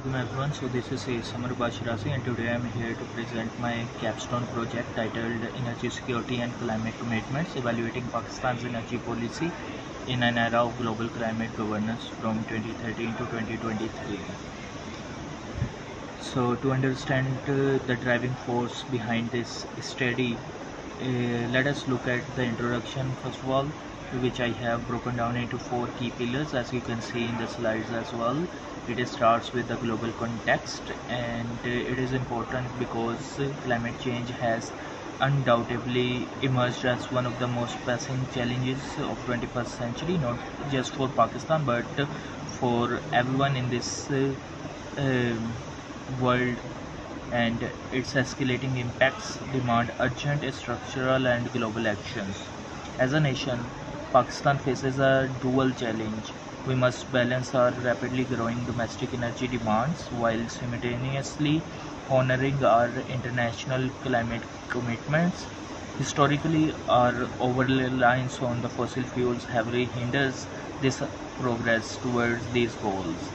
Welcome everyone. So this is Samar Bashirasi and today I am here to present my Capstone project titled Energy Security and Climate Commitments Evaluating Pakistan's Energy Policy in an Era of Global Climate Governance from 2013 to 2023. So to understand the driving force behind this study, let us look at the introduction first of all, which I have broken down into four key pillars as you can see in the slides as well. It starts with the global context, and it is important because climate change has undoubtedly emerged as one of the most pressing challenges of 21st century, not just for Pakistan but for everyone in this world, and its escalating impacts demand urgent structural and global actions. As a nation, Pakistan faces a dual challenge. We must balance our rapidly growing domestic energy demands while simultaneously honoring our international climate commitments. Historically, our over-reliance on the fossil fuels heavily hinders this progress towards these goals.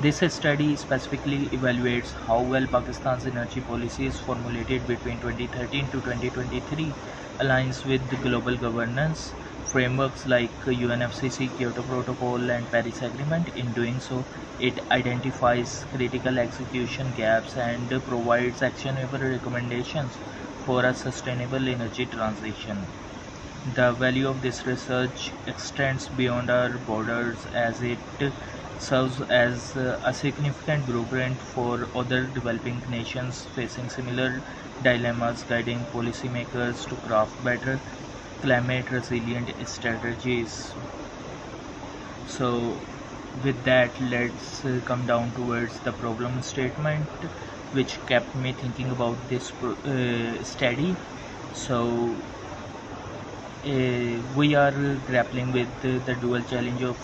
This study specifically evaluates how well Pakistan's energy policies formulated between 2013 to 2023 aligns with the global governance frameworks like UNFCCC, Kyoto Protocol and Paris Agreement. In doing so, it identifies critical execution gaps and provides actionable recommendations for a sustainable energy transition. The value of this research extends beyond our borders as it serves as a significant blueprint for other developing nations facing similar dilemmas, guiding policymakers to craft better climate resilient strategies. So with that, let's come down towards the problem statement which kept me thinking about this study. So we are grappling with the dual challenge of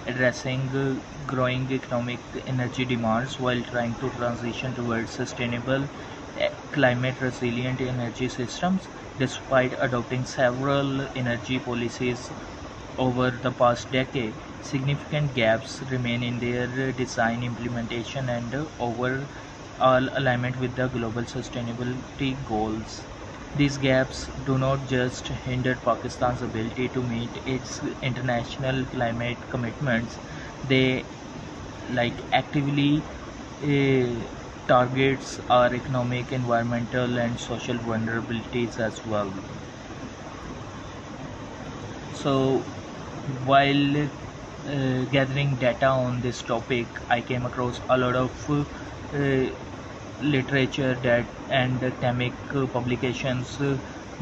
addressing growing economic energy demands while trying to transition towards sustainable climate resilient energy systems. Despite adopting several energy policies over the past decade, significant gaps remain in their design, implementation and overall alignment with the global sustainability goals. These gaps do not just hinder Pakistan's ability to meet its international climate commitments, they actively uh, targets our economic, environmental and social vulnerabilities as well. So while gathering data on this topic, I came across a lot of literature that and academic publications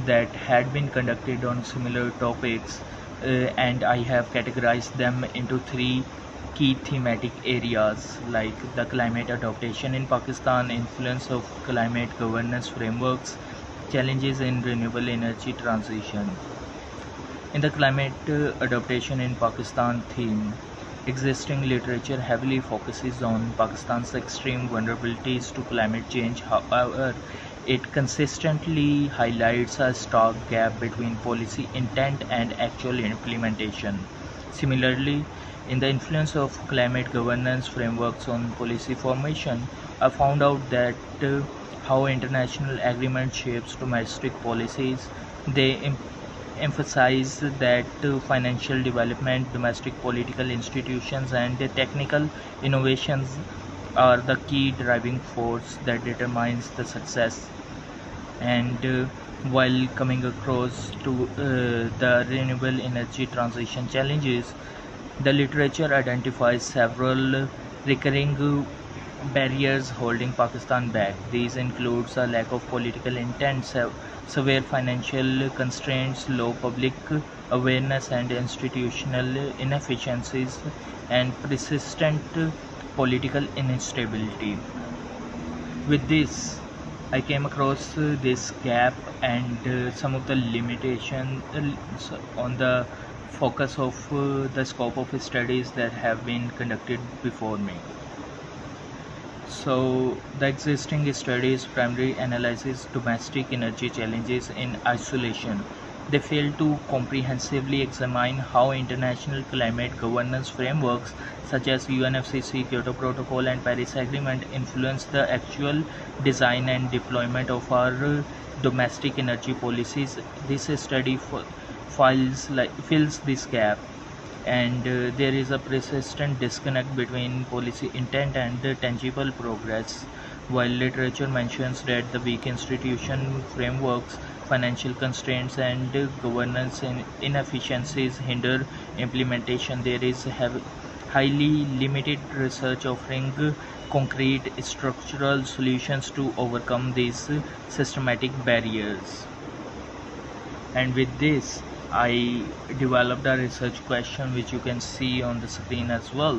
that had been conducted on similar topics, and I have categorized them into three key thematic areas like the climate adaptation in Pakistan, influence of climate governance frameworks, challenges in renewable energy transition. In the climate adaptation in Pakistan theme, existing literature heavily focuses on Pakistan's extreme vulnerabilities to climate change. However, it consistently highlights a stark gap between policy intent and actual implementation. Similarly, in the influence of climate governance frameworks on policy formation, I found out that how international agreement shapes domestic policies. They emphasize that financial development, domestic political institutions, and technical innovations are the key driving force that determines the success. And while coming across to the renewable energy transition challenges, the literature identifies several recurring barriers holding Pakistan back. These includes a lack of political intent, severe financial constraints, low public awareness and institutional inefficiencies, and persistent political instability. With this, I came across this gap and some of the limitations on the focus of the scope of studies that have been conducted before me. So the existing studies primarily analyzes domestic energy challenges in isolation. They fail to comprehensively examine how international climate governance frameworks such as UNFCCC, Kyoto Protocol, and Paris Agreement influence the actual design and deployment of our domestic energy policies. This study fills this gap, and there is a persistent disconnect between policy intent and the tangible progress. While literature mentions that the weak institution frameworks, financial constraints, and governance inefficiencies hinder implementation, there is highly limited research offering concrete structural solutions to overcome these systematic barriers. And with this, I developed a research question which you can see on the screen as well,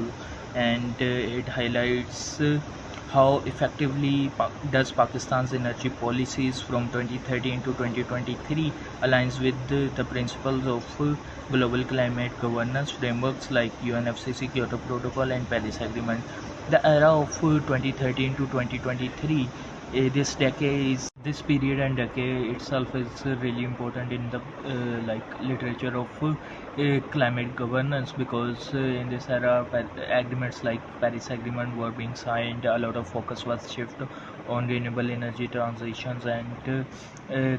and it highlights how effectively does Pakistan's energy policies from 2013 to 2023 aligns with the principles of global climate governance frameworks like UNFCCC, Kyoto Protocol, and Paris Agreement. The era of 2013 to 2023, this period and decade itself is really important in the literature of climate governance, because in this era agreements like Paris Agreement were being signed. A lot of focus was shifted on renewable energy transitions and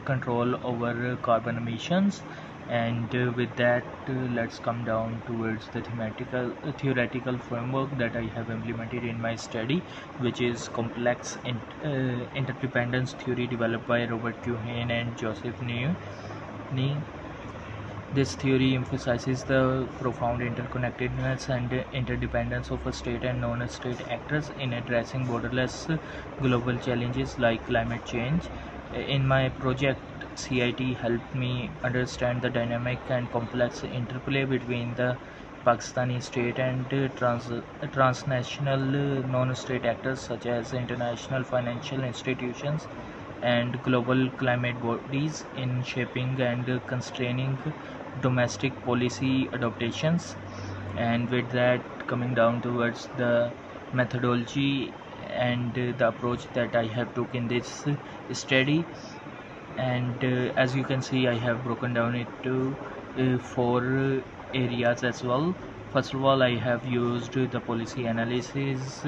control over carbon emissions. And with that, let's come down towards the theoretical framework that I have implemented in my study, which is complex interdependence theory developed by Robert Duhane and Joseph Nye. This theory emphasizes the profound interconnectedness and interdependence of state and non-state actors in addressing borderless global challenges like climate change. In my project, CIT helped me understand the dynamic and complex interplay between the Pakistani state and transnational non-state actors such as international financial institutions and global climate bodies in shaping and constraining domestic policy adaptations. And with that, coming down towards the methodology and the approach that I have took in this study, and as you can see, I have broken down it to four areas as well. First of all, I have used the policy analysis.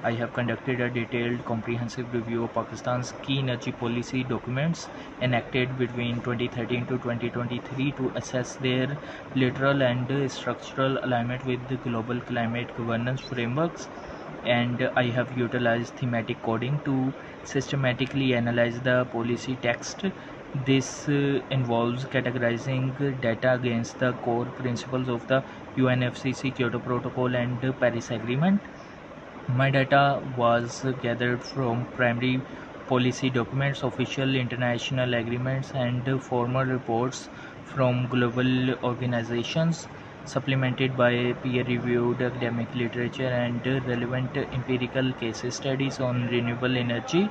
I have conducted a detailed comprehensive review of Pakistan's key energy policy documents enacted between 2013 to 2023 to assess their literal and structural alignment with the global climate governance frameworks. And I have utilized thematic coding to systematically analyze the policy text. This involves categorizing data against the core principles of the UNFCCC, Kyoto Protocol, and Paris Agreement. My data was gathered from primary policy documents, official international agreements, and formal reports from global organizations, supplemented by peer-reviewed academic literature and relevant empirical case studies on renewable energy.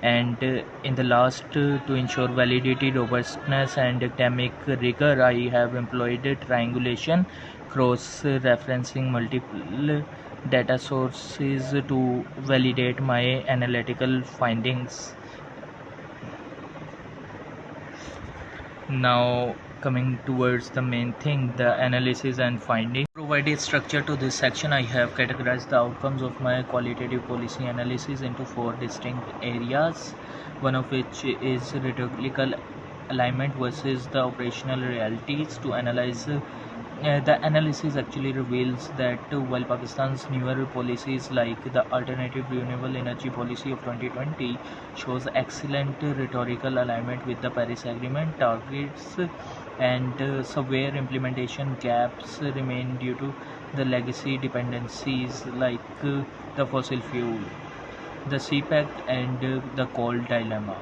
And in the last, to ensure validity, robustness, and academic rigor, I have employed triangulation, cross-referencing multiple data sources to validate my analytical findings. Now, coming towards the main thing, the analysis and findings. Provided structure to this section, I have categorized the outcomes of my qualitative policy analysis into four distinct areas, one of which is rhetorical alignment versus the operational realities. To analyze the analysis actually reveals that while Pakistan's newer policies like the alternative renewable energy policy of 2020 shows excellent rhetorical alignment with the Paris Agreement targets, and severe implementation gaps remain due to the legacy dependencies like the fossil fuel, the CPEC, and the coal dilemma.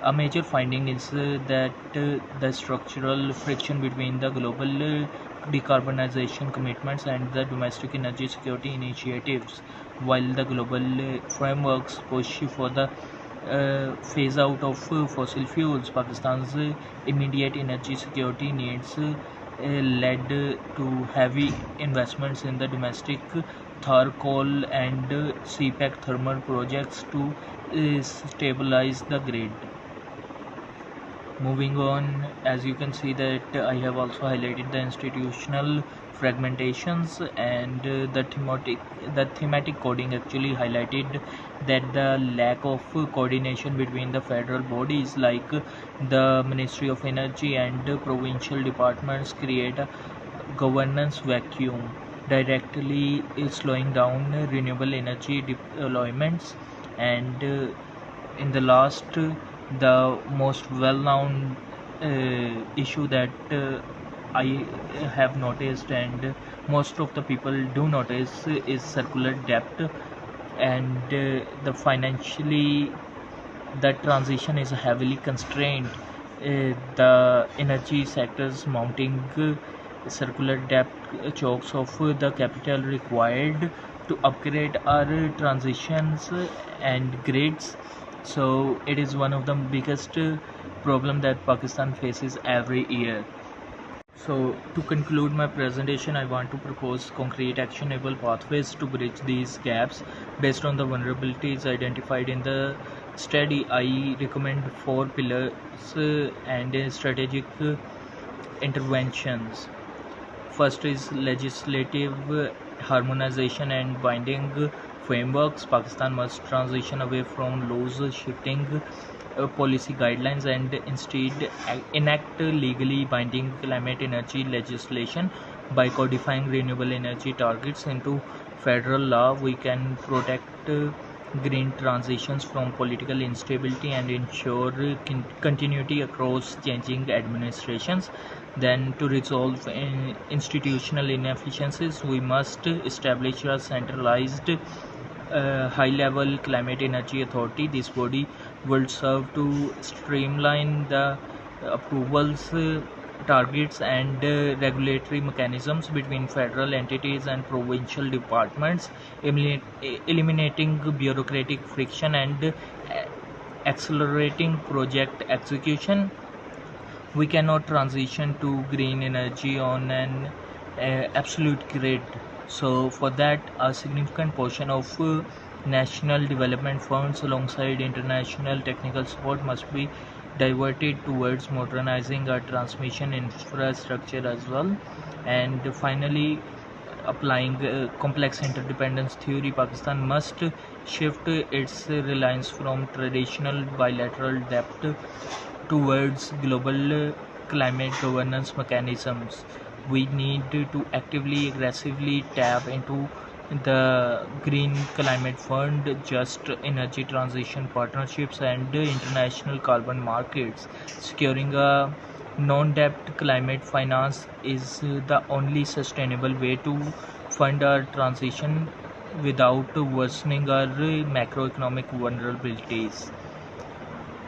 A major finding is that the structural friction between the global decarbonization commitments and the domestic energy security initiatives. While the global frameworks push for the phase out of fossil fuels, Pakistan's immediate energy security needs led to heavy investments in the domestic Thar coal and CPEC thermal projects to stabilize the grid. Moving on, as you can see that I have also highlighted the institutional fragmentations, and the thematic coding actually highlighted that the lack of coordination between the federal bodies like the Ministry of Energy and provincial departments create a governance vacuum, directly slowing down renewable energy deployments. And in the last, the most well-known issue that I have noticed, and most of the people do notice, is circular debt. And the financially, the transition is heavily constrained. The energy sector's mounting circular debt chokes off the capital required to upgrade our transitions and grids. So it is one of the biggest problem that Pakistan faces every year. So, to conclude my presentation, I want to propose concrete actionable pathways to bridge these gaps. Based on the vulnerabilities identified in the study, I recommend four pillars and strategic interventions. First is legislative harmonization and binding frameworks. Pakistan must transition away from laws shifting policy guidelines and instead enact legally binding climate energy legislation. By codifying renewable energy targets into federal law, we can protect green transitions from political instability and ensure continuity across changing administrations. Then, to resolve institutional inefficiencies, we must establish a centralized high-level climate energy authority. This body will serve to streamline the approvals, targets, and regulatory mechanisms between federal entities and provincial departments, eliminating bureaucratic friction and accelerating project execution. We cannot transition to green energy on an absolute grid. So for that, a significant portion of national development funds alongside international technical support must be diverted towards modernizing our transmission infrastructure as well. And finally, applying complex interdependence theory, Pakistan must shift its reliance from traditional bilateral debt towards global climate governance mechanisms. We need to actively, aggressively tap into the Green Climate Fund, just energy transition partnerships, and international carbon markets. Securing a non-debt climate finance is the only sustainable way to fund our transition without worsening our macroeconomic vulnerabilities.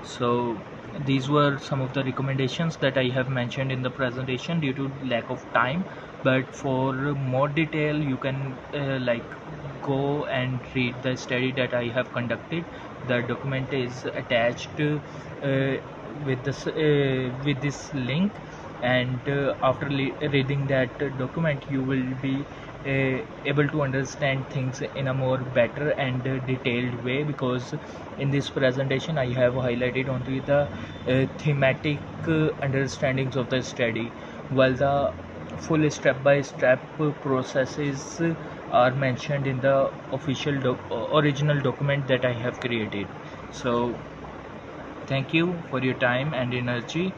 So these were some of the recommendations that I have mentioned in the presentation due to lack of time, but for more detail you can go and read the study that I have conducted. The document is attached with this link, and after reading that document you will be able to understand things in a more better and detailed way, because in this presentation I have highlighted only the thematic understandings of the study, while the full step-by-step processes are mentioned in the official original document that I have created. So thank you for your time and energy.